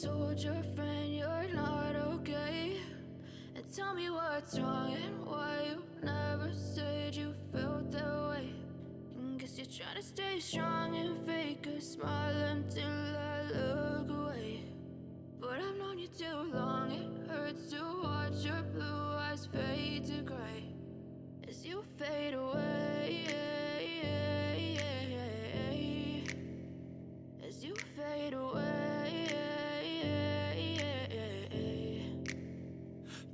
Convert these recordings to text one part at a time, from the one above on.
told your friend you're not okay? And tell me what's wrong and why you never said you felt that way. And guess you're trying to stay strong and fake a smile until I look away. But I've known you too long, it hurts to watch your blue eyes fade to gray as you fade away, as you fade away.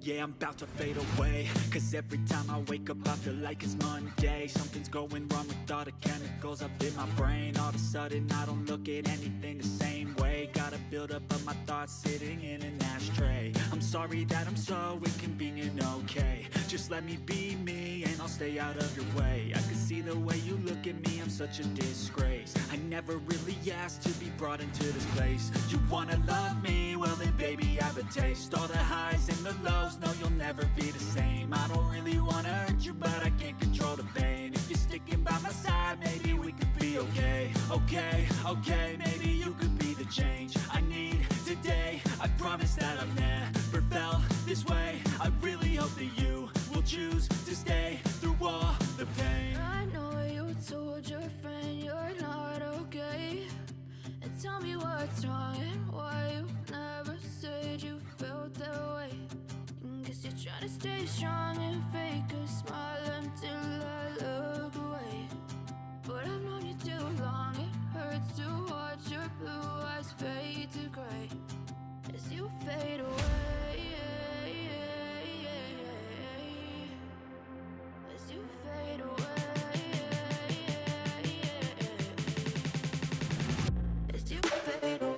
Yeah, I'm about to fade away, cause every time I wake up I feel like it's Monday. Something's going wrong with all the chemicals up in my brain. All of a sudden I don't look at anything the same way. Got a buildup of my thoughts sitting in an ashtray. I'm sorry that I'm so inconvenient, okay? Just let me be me and I'll stay out of your way. I can see the way you look at me, I'm such a disgrace. I never really asked to be brought into this place. You wanna love me? Well then baby I have a taste. All the highs and the lows, no you'll never be the same. I don't really wanna hurt you but I can't control the pain. If you're sticking by my side maybe we could be okay. Okay, maybe you could be the change I need today. I promise that I've never felt this way. I really hope that you will choose to stay through all the pain. I know you told your friend you're not okay. And tell me what's wrong and why you never said you felt that way. And guess you're trying to stay strong and fake a smile until I look away. But I've known you too long, it hurts to watch your blue eyes fade to gray as you fade away, as you fade away, as you fade away.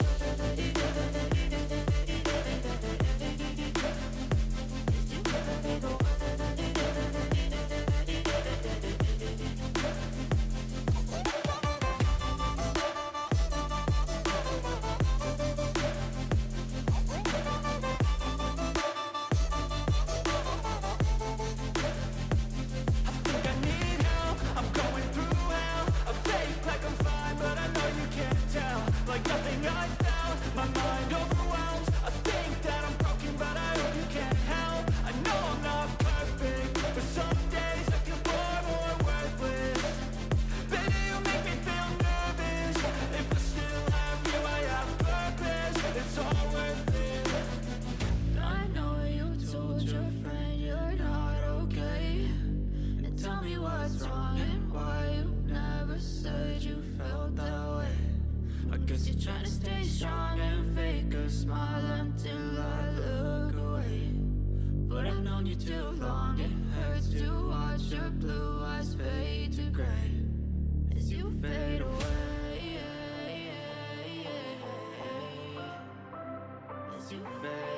You're trying to stay strong and fake a smile until I look away. But I've known you too long, it hurts to watch your blue eyes fade to gray as you fade away, as you fade